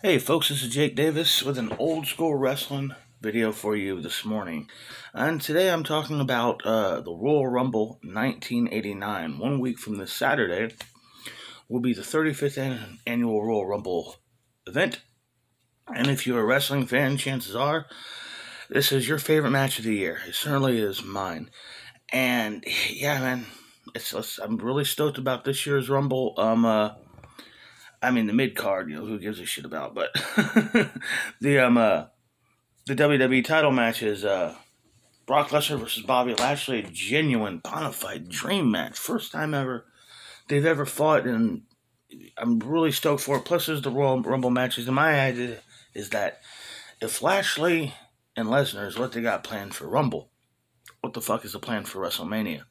Hey folks, this is Jake Davis with an old school wrestling video for you this morning. And today I'm talking about the Royal Rumble 1989. 1 week from this Saturday will be the 35th annual Royal Rumble event. And if you're a wrestling fan, chances are this is your favorite match of the year. It certainly is mine. And yeah, man, I'm really stoked about this year's Rumble. The mid card, who gives a shit about? But the WWE title match is Brock Lesnar versus Bobby Lashley, a genuine, bona fide dream match, first time ever they've ever fought, and I'm really stoked for it. Plus, there's the Royal Rumble matches, and my idea is that if Lashley and Lesnar is what they got planned for Rumble, what the fuck is the plan for WrestleMania?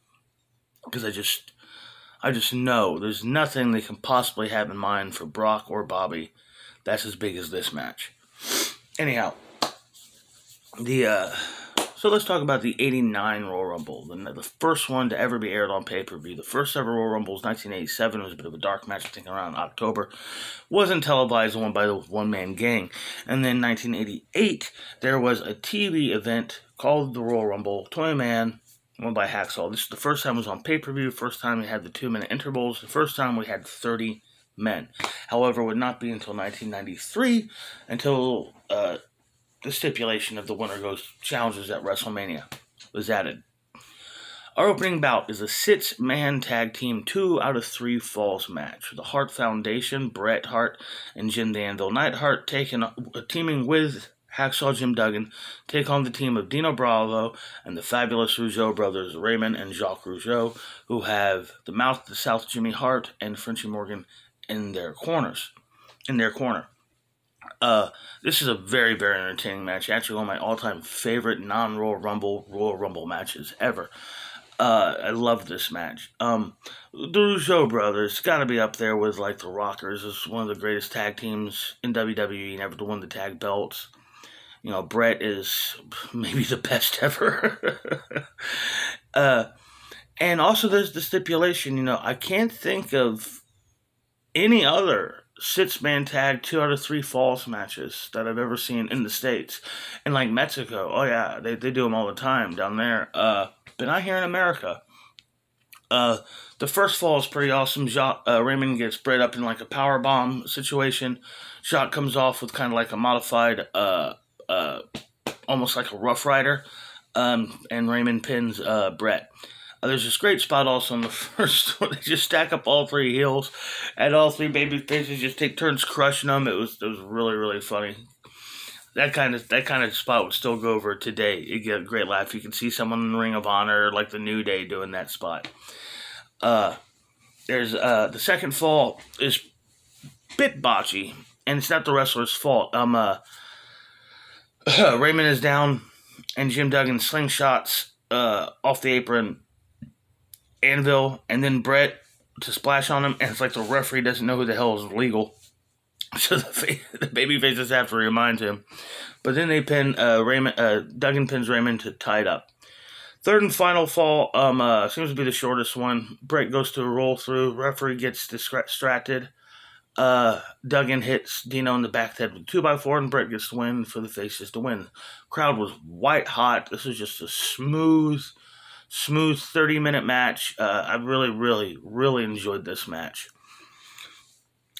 Because I just know there's nothing they can possibly have in mind for Brock or Bobby that's as big as this match. Anyhow, so let's talk about the 89 Royal Rumble, the first one to ever be aired on pay-per-view. The first ever Royal Rumble was 1987. It was a bit of a dark match, I think around October. Wasn't televised, won by the one-man gang. And then 1988, there was a TV event called the Royal Rumble, 20-man, won by Hacksaw. This is the first time it was on pay-per-view, first time we had the 2-minute intervals, the first time we had 30 men. However, it would not be until 1993 until the stipulation of the winner goes challenges at WrestleMania was added. Our opening bout is a 6-man tag team 2 out of 3 falls match. The Hart Foundation, Bret Hart and Jim the Anvil Neidhart teaming with Hacksaw Jim Duggan, take on the team of Dino Bravo and the fabulous Rougeau brothers, Raymond and Jacques Rougeau, who have the Mouth of the South Jimmy Hart and Frenchie Morgan in their corner. This is a very, very entertaining match. Actually, one of my all-time favorite non-Royal Rumble matches ever. I love this match. The Rougeau brothers got to be up there with like the Rockers. It's one of the greatest tag teams in WWE, never to win the tag belts. Bret is maybe the best ever. And also there's the stipulation, I can't think of any other 6-man tag 2 out of 3 falls matches that I've ever seen in the States. And like Mexico, oh yeah, they do them all the time down there. But not here in America. The first fall is pretty awesome. Raymond gets Bret up in like a power bomb situation. Jacques comes off with kind of like a modified, almost like a Rough Rider. And Raymond pins Bret. There's this great spot also in the first one. They just stack up all 3 heels, and all 3 baby faces just take turns crushing them. It was really, really funny. That kind of spot would still go over today. You get a great laugh. You can see someone in the Ring of Honor, like the New Day, doing that spot. There's the second fall is a bit botchy, and it's not the wrestler's fault. Raymond is down, and Jim Duggan slingshots off the apron Anvil, and then Bret to splash on him, and it's like the referee doesn't know who the hell is legal. So the baby faces have to remind him. But then they pin Duggan pins Raymond to tie it up. Third and final fall seems to be the shortest one. Bret goes to a roll through. Referee gets distracted. Duggan hits Dino in the back head with a 2x4, and Bret gets the win for the faces to win. Crowd was white hot. This was just a smooth 30-minute match. I really, really, really enjoyed this match.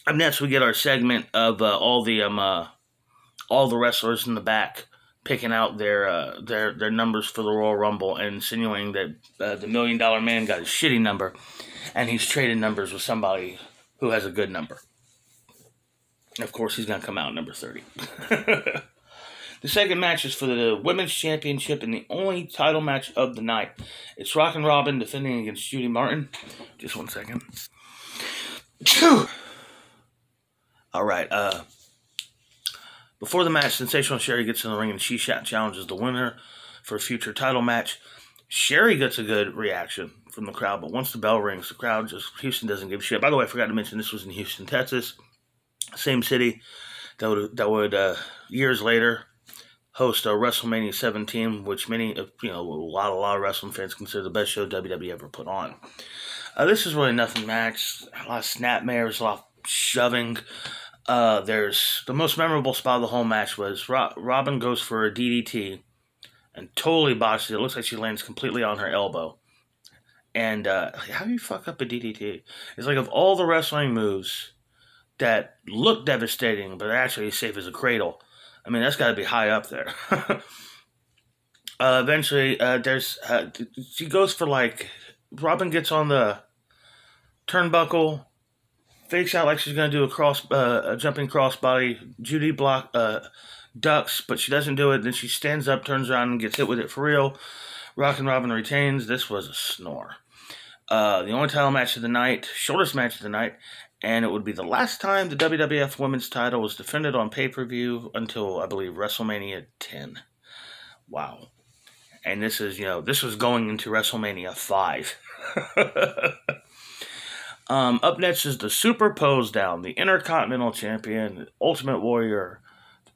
And next we get our segment of all the wrestlers in the back picking out their numbers for the Royal Rumble and insinuating that the $1 Million Man got a shitty number, and he's traded numbers with somebody who has a good number. Of course, he's going to come out number 30. The second match is for the Women's Championship and the only title match of the night. It's Rockin' Robin defending against Judy Martin. Just 1 second. Alright, before the match, Sensational Sherry gets in the ring and she challenges the winner for a future title match. Sherry gets a good reaction from the crowd, but once the bell rings, the crowd Houston doesn't give a shit. By the way, I forgot to mention this was in Houston, Texas. Same city that would years later host a WrestleMania 17, which a lot of wrestling fans consider the best show WWE ever put on. This is really nothing match. A lot of snapmares, a lot of shoving. There's the most memorable spot of the whole match was Robin goes for a DDT and totally botches it. It looks like she lands completely on her elbow. And how do you fuck up a DDT? It's like of all the wrestling moves that look devastating, but are actually safe as a cradle. I mean, that's got to be high up there. Eventually, she goes for like Robin gets on the turnbuckle, fakes out like she's gonna do a jumping crossbody. Judy ducks, but she doesn't do it. Then she stands up, turns around, and gets hit with it for real. Rockin' Robin retains. This was a snore. The only title match of the night, shortest match of the night, and it would be the last time the WWF Women's title was defended on pay-per-view until, I believe, WrestleMania 10. Wow. And this was going into WrestleMania 5. Up next is the Super Pose Down, the Intercontinental Champion, Ultimate Warrior,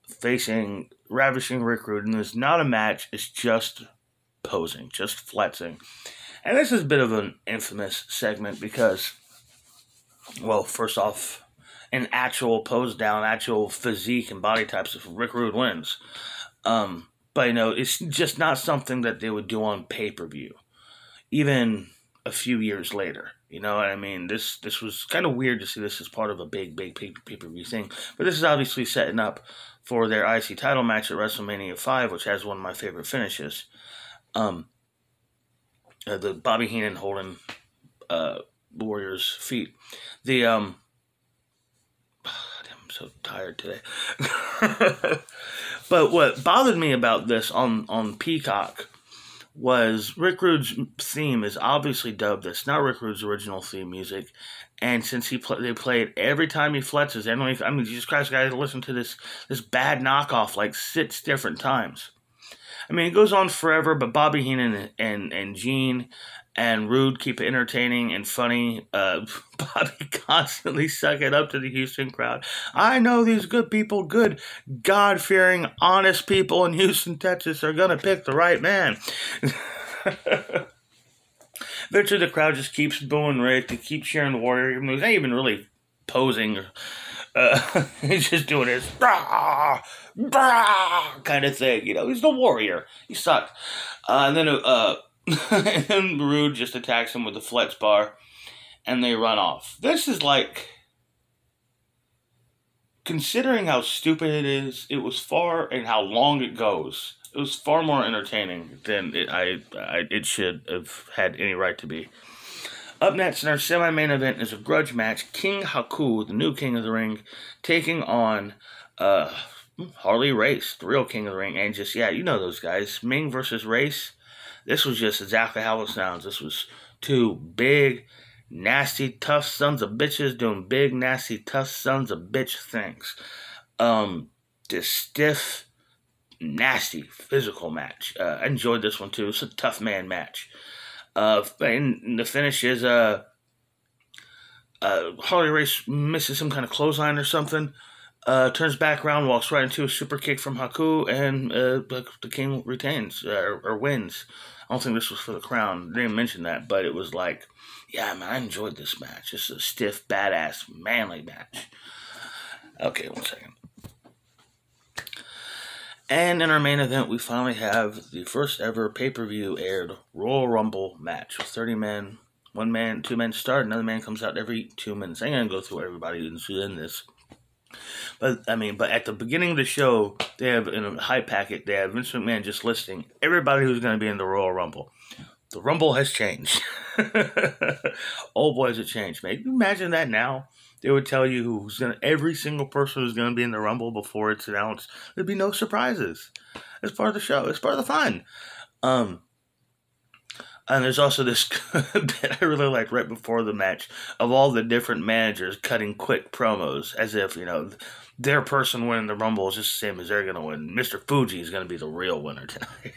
facing Ravishing Rick Rude. And it's not a match, it's just posing, just flexing. And this is a bit of an infamous segment because, well, first off, an actual pose down, actual physique and body types of Rick Rude wins. But, it's just not something that they would do on pay-per-view, even a few years later. You know what I mean? This was kind of weird to see this as part of a big pay-per-view thing. But this is obviously setting up for their IC title match at WrestleMania 5, which has one of my favorite finishes. The Bobby Heenan holding Warrior's feet. I'm so tired today. But what bothered me about this on Peacock was Rick Rude's theme is obviously dubbed. It's not Rick Rude's original theme music. And since they play it every time he flexes, Jesus Christ, guys, listen to this bad knockoff like 6 different times. I mean, it goes on forever, but Bobby Heenan and Gene and Rude keep it entertaining and funny. Bobby constantly sucking up to the Houston crowd. I know these good people, good, God-fearing, honest people in Houston, Texas are going to pick the right man. Eventually, the crowd just keeps booing Rick. They keep cheering the Warrior. I mean, he's not even really posing. He's just doing this brah, brah, kind of thing. He's the Warrior. He sucked. And then Rude just attacks him with the flex bar, and they run off. This is like, considering how stupid it is, and how long it goes, it was far more entertaining than it should have had any right to be. Up next in our semi-main event is a grudge match. King Haku, the new King of the Ring, taking on Harley Race, the real King of the Ring. And just, those guys. Ming versus Race. This was just exactly how it sounds. This was two big, nasty, tough sons of bitches doing big, nasty, tough sons of bitch things. This stiff, nasty, physical match. I enjoyed this one too. It's a tough man match. And the finish is Harley Race misses some kind of clothesline or something, turns back around, walks right into a super kick from Haku, and the King retains or wins. I don't think this was for the crown. They didn't mention that, but it was like, yeah, man, I enjoyed this match. It's a stiff, badass, manly match. Okay, one second. And in our main event, we finally have the first ever pay-per-view aired Royal Rumble match. 30 men, 1 man, 2 men start, another man comes out every 2 minutes. I ain't gonna go through everybody who's in this. But at the beginning of the show, they have, in a hype packet, they have Vince McMahon just listing everybody who's going to be in the Royal Rumble. The Rumble has changed. Oh boy, has it changed, man. Can you imagine that now? They would tell you every single person who's going to be in the Rumble before it's announced. There'd be no surprises. It's part of the show. It's part of the fun. And there's also this bit I really liked right before the match of all the different managers cutting quick promos as if, their person winning the Rumble is just the same as they're going to win. Mr. Fuji is going to be the real winner tonight.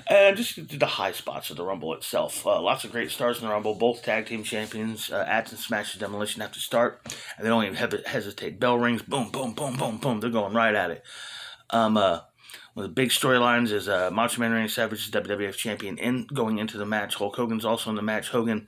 And just the high spots of the Rumble itself. Lots of great stars in the Rumble. Both tag team champions, Ads and Smash and Demolition, have to start. And they don't even hesitate. Bell rings. Boom, boom, boom, boom, boom. They're going right at it. One of the big storylines is Macho Man Randy Savage is WWF champion going into the match. Hulk Hogan's also in the match. Hogan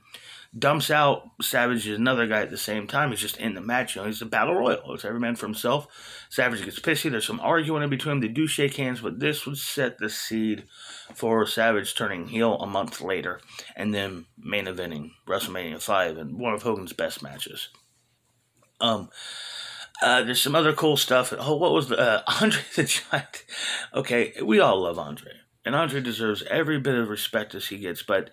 dumps out Savage is another guy at the same time. He's just in the match. You know, he's a battle royal. It's every man for himself. Savage gets pissy. There's some arguing in between them. They do shake hands, but this would set the seed for Savage turning heel a month later and then main eventing WrestleMania 5 and one of Hogan's best matches. There's some other cool stuff. Oh, what was the Andre the Giant? Okay, we all love Andre, and Andre deserves every bit of respect as he gets, but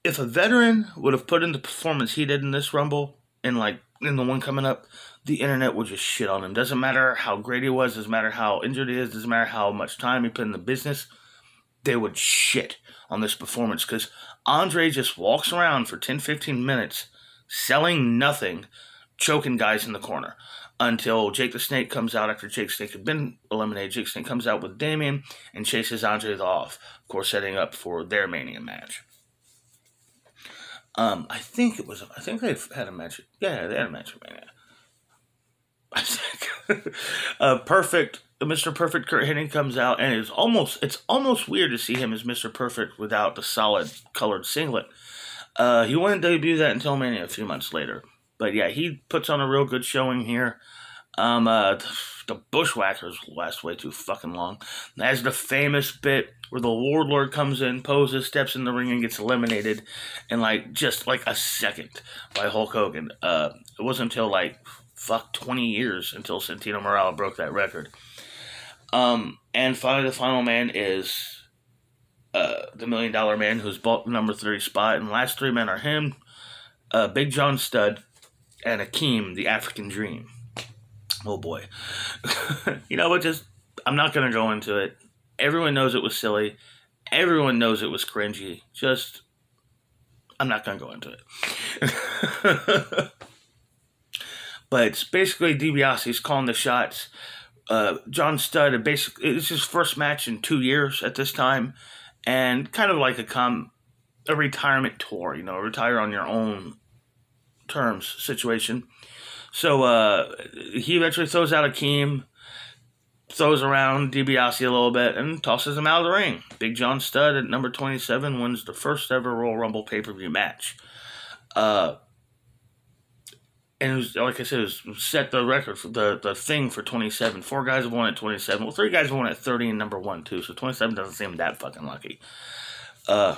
if a veteran would have put in the performance he did in this Rumble, and like in the one coming up, the internet would just shit on him. Doesn't matter how great he was, doesn't matter how injured he is, doesn't matter how much time he put in the business, they would shit on this performance because Andre just walks around for 10-15 minutes selling nothing, choking guys in the corner until Jake the Snake comes out after Jake the Snake had been eliminated. Jake the Snake comes out with Damien and chases Andre off, of course setting up for their Mania match. I think they've had a match. Yeah, they had a match at Mania. I think. Mr. Perfect Kurt Hennig comes out, and it's almost weird to see him as Mr. Perfect without the solid colored singlet. He wouldn't debut that until Mania a few months later. But yeah, he puts on a real good showing here. The Bushwhackers last way too fucking long. That's the famous bit where the Warlord comes in, poses, steps in the ring, and gets eliminated in just a second by Hulk Hogan. It wasn't until 20 years until Santino Marella broke that record. And finally, the final man is the $1 Million Man, who's bought the number 3 spot. And the last 3 men are him, Big John Studd, and Akeem, the African Dream. Oh boy. You know what, I'm not going to go into it. Everyone knows it was silly. Everyone knows it was cringy. I'm not going to go into it. But it's basically DiBiase's calling the shots. John Studd, it's his first match in 2 years at this time. And kind of like a retirement tour, retire on your own terms situation. So he eventually throws out Akeem, throws around DiBiase a little bit, and tosses him out of the ring. Big John Studd at number 27 wins the first ever Royal Rumble pay-per-view match. And it was, like I said, it was set the record for the thing for 27. 4 guys have won at 27. Well, 3 guys have won at 30 and number 1 too. So 27 doesn't seem that fucking lucky. And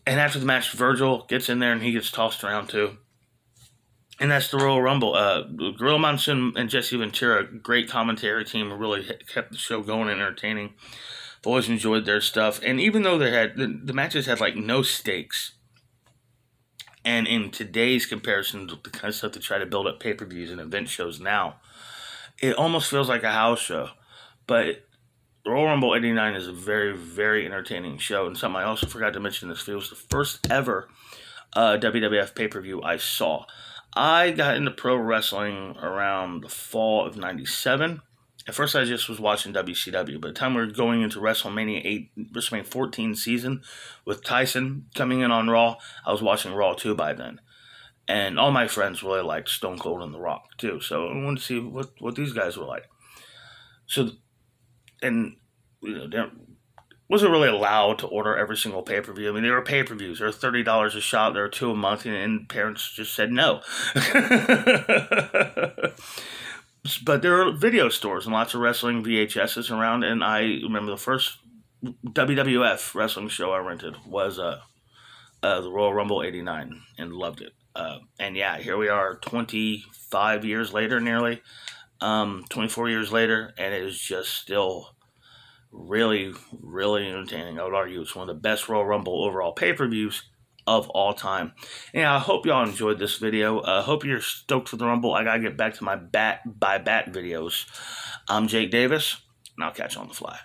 after the match, Virgil gets in there and he gets tossed around too. And that's the Royal Rumble. Gorilla Monsoon and Jesse Ventura, great commentary team, really kept the show going and entertaining. I've always enjoyed their stuff. And even though the matches had no stakes, and in today's comparison to the kind of stuff to try to build up pay-per-views and event shows now, it almost feels like a house show. But Royal Rumble 89 is a very, very entertaining show. And something I also forgot to mention in this video was the first ever WWF pay-per-view I saw. I got into pro wrestling around the fall of 97. At first, I just was watching WCW. By the time we were going into WrestleMania 14 season with Tyson coming in on Raw, I was watching Raw too by then. And all my friends really liked Stone Cold and The Rock too. So I wanted to see what these guys were like. So, and wasn't really allowed to order every single pay-per-view. I mean, they were pay-per-views. They were $30 a shot. There were 2 a month, and parents just said no. But there were video stores and lots of wrestling VHSs around, and I remember the first WWF wrestling show I rented was the Royal Rumble 89, and loved it. And yeah, here we are 25 years later, nearly, 24 years later, and it is just still really, really entertaining. I would argue it's one of the best Royal Rumble overall pay-per-views of all time. Yeah, I hope y'all enjoyed this video. I hope you're stoked for the Rumble. I gotta get back to my bat by bat videos. I'm Jake Davis, and I'll catch you on the fly.